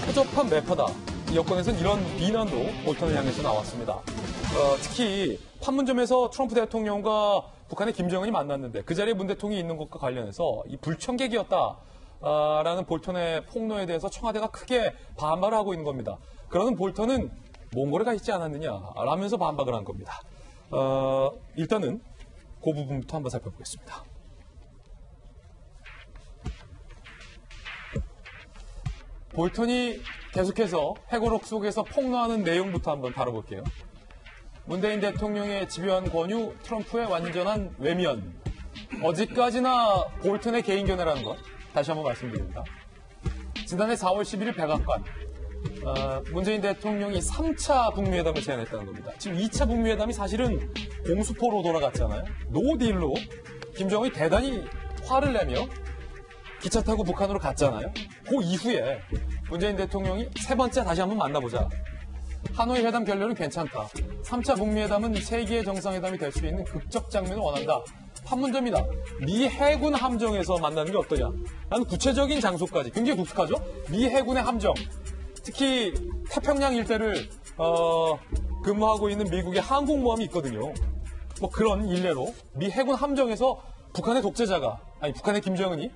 허접한 매파다. 이 여권에서는 이런 비난도 볼턴을 향해서 나왔습니다. 특히 판문점에서 트럼프 대통령과 북한의 김정은이 만났는데 그 자리에 문 대통령이 있는 것과 관련해서 이 불청객이었다라는 볼턴의 폭로에 대해서 청와대가 크게 반발을 하고 있는 겁니다. 그러는 볼턴은 몽골에 있지 않았느냐라면서 반박을 한 겁니다. 일단은 그 부분부터 한번 살펴보겠습니다. 볼턴이 계속해서 회고록 속에서 폭로하는 내용부터 한번 다뤄볼게요. 문재인 대통령의 집요한 권유, 트럼프의 완전한 외면. 어디까지나 볼턴의 개인 견해라는 것 다시 한번 말씀드립니다. 지난해 4월 11일 백악관 문재인 대통령이 3차 북미회담을 제안했다는 겁니다. 지금 2차 북미회담이 사실은 공수포로 돌아갔잖아요. 노딜로 김정은이 대단히 화를 내며 기차 타고 북한으로 갔잖아요. 그 이후에 문재인 대통령이 세 번째 다시 한번 만나보자. 하노이 회담 결렬은 괜찮다. 3차 북미회담은 세계의 정상회담이 될 수 있는 극적 장면을 원한다. 판문점이다. 미 해군 함정에서 만나는 게 어떠냐. 라는 구체적인 장소까지 굉장히 독특하죠. 미 해군의 함정. 특히 태평양 일대를 근무하고 있는 미국의 항공모함이 있거든요. 뭐 그런 일례로 미 해군 함정에서 북한의 독재자가 북한의 김정은이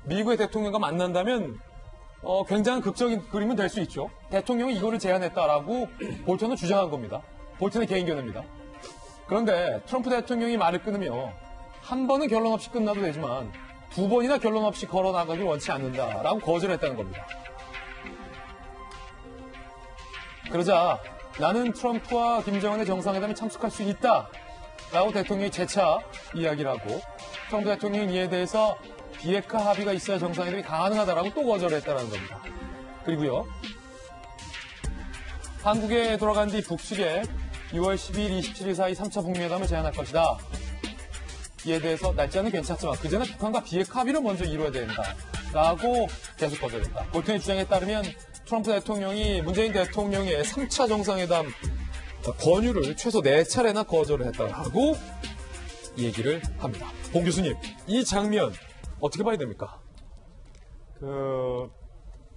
미국의 대통령과 만난다면 굉장한 극적인 그림은 될 수 있죠. 대통령이 이거를 제안했다라고 볼턴은 주장한 겁니다. 볼턴의 개인 견해입니다. 그런데 트럼프 대통령이 말을 끊으며 한 번은 결론 없이 끝나도 되지만 두 번이나 결론 없이 걸어나가길 원치 않는다라고 거절했다는 겁니다. 그러자 나는 트럼프와 김정은의 정상회담에 참석할 수 있다라고 대통령이 재차 이야기를 하고 트럼프 대통령이 이에 대해서 비핵화 합의가 있어야 정상회담이 가능하다라고 또 거절했다는 겁니다. 그리고요. 한국에 돌아간 뒤 북측에 6월 12일, 27일 사이 3차 북미회담을 제안할 것이다. 이에 대해서 날짜는 괜찮지만 그 전에 북한과 비핵화 합의를 먼저 이루어야 된다라고 계속 거절했다. 볼턴의 주장에 따르면 트럼프 대통령이 문재인 대통령의 3차 정상회담 권유를 최소 4차례나 거절을 했다고 얘기를 합니다. 봉 교수님, 이 장면 어떻게 봐야 됩니까?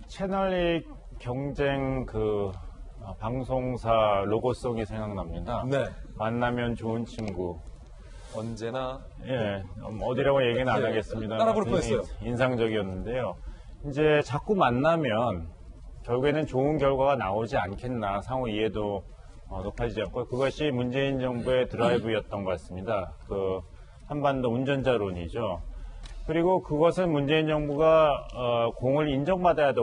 채널A 경쟁 방송사 로고송이 생각납니다. 네. 만나면 좋은 친구. 언제나. 예, 어디라고 얘기는 안 하겠습니다. 따라 부를 뻔했어요. 인상적이었는데요. 이제 자꾸 만나면 결국에는 좋은 결과가 나오지 않겠나, 상호 이해도 높아지지 않고, 그것이 문재인 정부의 드라이브였던 것 같습니다. 한반도 운전자론이죠. 그리고 그것은 문재인 정부가 공을 인정받아야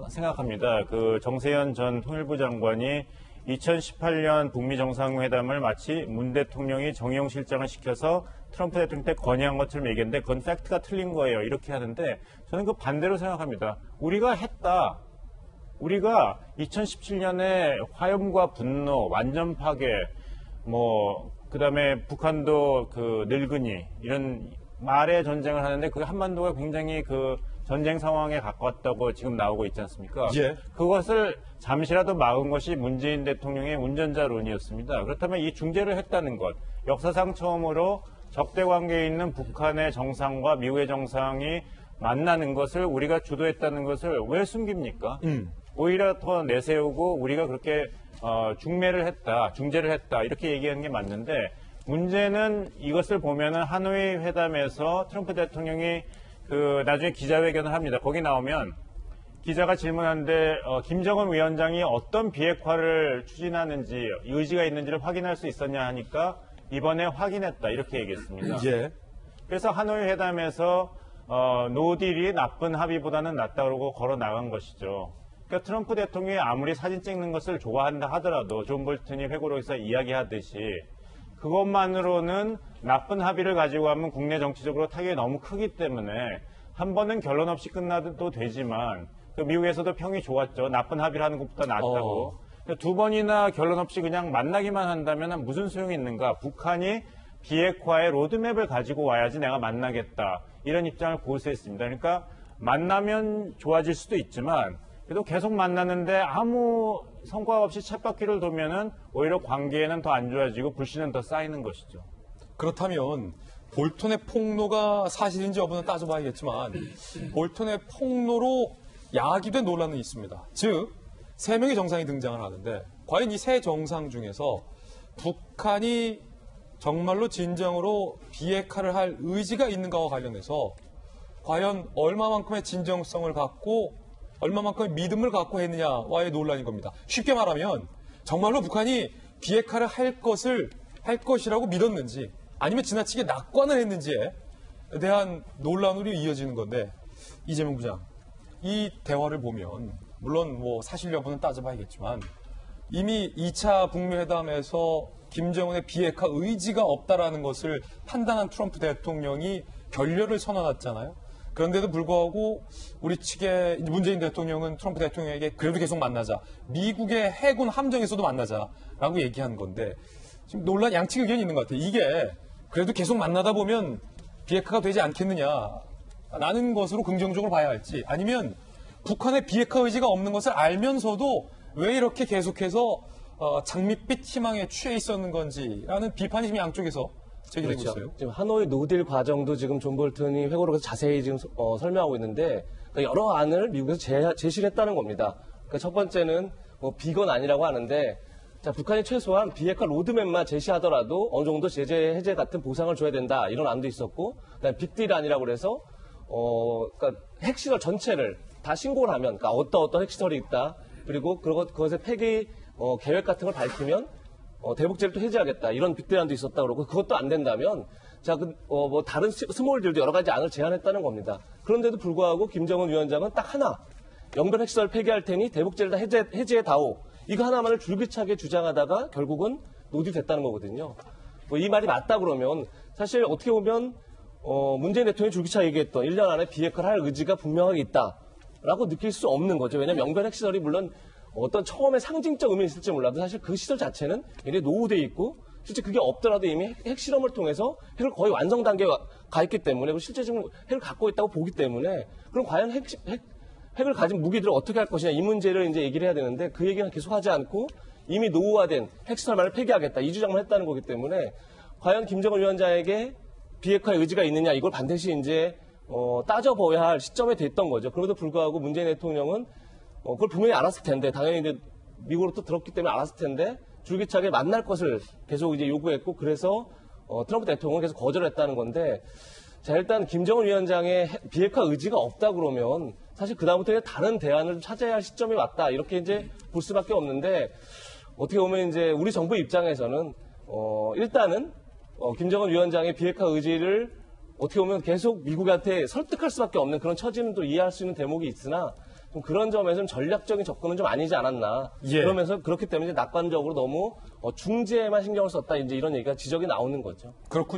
생각합니다. 정세현 전 통일부 장관이 2018년 북미 정상회담을 마치 문 대통령이 정의용 실장을 시켜서 트럼프 대통령 때 건의한 것처럼 얘기했는데 그건 팩트가 틀린 거예요. 이렇게 하는데 저는 그 반대로 생각합니다. 우리가 했다. 우리가 2017년에 화염과 분노, 완전 파괴, 그다음에 북한도 늙은이 이런 말의 전쟁을 하는데 그 한반도가 굉장히 전쟁 상황에 가까웠다고 지금 나오고 있지 않습니까? 예. 그것을 잠시라도 막은 것이 문재인 대통령의 운전자론이었습니다. 그렇다면 이 중재를 했다는 것, 역사상 처음으로 적대 관계에 있는 북한의 정상과 미국의 정상이 만나는 것을 우리가 주도했다는 것을 왜 숨깁니까? 오히려 더 내세우고 우리가 그렇게 중재를 했다 이렇게 얘기하는 게 맞는데 문제는 이것을 보면은 하노이 회담에서 트럼프 대통령이 나중에 기자회견을 합니다. 거기 나오면 기자가 질문하는데 김정은 위원장이 어떤 비핵화를 추진하는지 의지가 있는지를 확인할 수 있었냐 하니까 이번에 확인했다 이렇게 얘기했습니다. 예. 그래서 하노이 회담에서 노딜이 나쁜 합의보다는 낫다 그러고 걸어 나간 것이죠. 그러니까 트럼프 대통령이 아무리 사진 찍는 것을 좋아한다 하더라도 존 볼턴이 회고록에서 이야기하듯이 그것만으로는 나쁜 합의를 가지고 가면 국내 정치적으로 타격이 너무 크기 때문에 한 번은 결론 없이 끝나도 되지만 미국에서도 평이 좋았죠. 나쁜 합의를 하는 것보다 낫다고. 두 번이나 결론 없이 그냥 만나기만 한다면 무슨 소용이 있는가. 북한이 비핵화의 로드맵을 가지고 와야지 내가 만나겠다. 이런 입장을 고수했습니다. 그러니까 만나면 좋아질 수도 있지만 그래도 계속 만나는데 아무 성과 없이 쳇바퀴를 돌면은 오히려 관계는 더 안 좋아지고 불신은 더 쌓이는 것이죠. 그렇다면 볼턴의 폭로가 사실인지 여부는 따져봐야겠지만 볼턴의 폭로로 야기된 논란은 있습니다. 즉, 3명의 정상이 등장을 하는데 과연 이 세 정상 중에서 북한이 정말로 진정으로 비핵화를 할 의지가 있는가와 관련해서 과연 얼마만큼의 진정성을 갖고 얼마만큼의 믿음을 갖고 했느냐와의 논란인 겁니다. 쉽게 말하면 정말로 북한이 비핵화를 할 것이라고 믿었는지 아니면 지나치게 낙관을 했는지에 대한 논란으로 이어지는 건데 이재명 부장, 이 대화를 보면 물론 뭐 사실 여부는 따져봐야겠지만 이미 2차 북미 회담에서 김정은의 비핵화 의지가 없다라는 것을 판단한 트럼프 대통령이 결렬을 선언했잖아요. 그런데도 불구하고 우리 측의 문재인 대통령은 트럼프 대통령에게 그래도 계속 만나자. 미국의 해군 함정에서도 만나자라고 얘기한 건데 지금 논란 양측 의견이 있는 것 같아요. 이게 그래도 계속 만나다 보면 비핵화가 되지 않겠느냐라는 것으로 긍정적으로 봐야 할지 아니면 북한의 비핵화 의지가 없는 것을 알면서도 왜 이렇게 계속해서 장밋빛 희망에 취해 있었는 건지라는 비판이 지금 양쪽에서 제기되고 그렇죠. 있어요. 지금 하노이 노딜 과정도 지금 존 볼턴이 회고록에서 자세히 지금 설명하고 있는데 그러니까 여러 안을 미국에서 제시를 했다는 겁니다. 그러니까 첫 번째는 뭐 비건 아니라고 하는데 자, 북한이 최소한 비핵화 로드맵만 제시하더라도 어느 정도 제재 해제 같은 보상을 줘야 된다 이런 안도 있었고 그다음에 빅딜 아니라고 그래서 그러니까 핵시설 전체를 다 신고를 하면 그러니까 어떤 핵시설이 있다 그리고 그것의 폐기 계획 같은 걸 밝히면 대북제를 또 해제하겠다 이런 빅딜안도 있었다 그러고 그것도 안 된다면 자, 뭐 다른 스몰들도 여러 가지 안을 제안했다는 겁니다. 그런데도 불구하고 김정은 위원장은 딱 하나 영변 핵시설 폐기할 테니 대북제를 다 해제해다오 이거 하나만을 줄기차게 주장하다가 결국은 노딜됐다는 거거든요. 뭐 이 말이 맞다 그러면 사실 어떻게 보면 문재인 대통령이 줄기차게 얘기했던 1년 안에 비핵화를 할 의지가 분명하게 있다라고 느낄 수 없는 거죠. 왜냐하면 영변 핵시설이 물론 어떤 처음에 상징적 의미는 있을지 몰라도 사실 그 시설 자체는 굉장히 노후돼 있고 실제 그게 없더라도 이미 핵실험을 통해서 핵을 거의 완성 단계에 가 있기 때문에 실제 지금 핵을 갖고 있다고 보기 때문에 그럼 과연 핵을 가진 무기들을 어떻게 할 것이냐 이 문제를 이제 얘기를 해야 되는데 그 얘기는 계속 하지 않고 이미 노후화된 핵시설만을 폐기하겠다 이 주장만 했다는 거기 때문에 과연 김정은 위원장에게 비핵화의 의지가 있느냐 이걸 반드시 이제 따져봐야 할 시점에 됐던 거죠. 그럼에도 불구하고 문재인 대통령은 그걸 분명히 알았을 텐데 당연히 이제 미국으로 또 들었기 때문에 알았을 텐데 줄기차게 만날 것을 계속 이제 요구했고 그래서 트럼프 대통령은 계속 거절했다는 건데 자 일단 김정은 위원장의 비핵화 의지가 없다 그러면 사실 그다음부터 다른 대안을 찾아야 할 시점이 왔다 이렇게 이제 볼 수밖에 없는데 어떻게 보면 이제 우리 정부 입장에서는 일단은 김정은 위원장의 비핵화 의지를 어떻게 보면 계속 미국한테 설득할 수밖에 없는 그런 처지는 또 이해할 수 있는 대목이 있으나 좀 그런 점에서는 전략적인 접근은 좀 아니지 않았나. 예. 그러면서 그렇기 때문에 낙관적으로 너무 중재에만 신경을 썼다 이제 이런 얘기가 지적이 나오는 거죠. 그렇군요.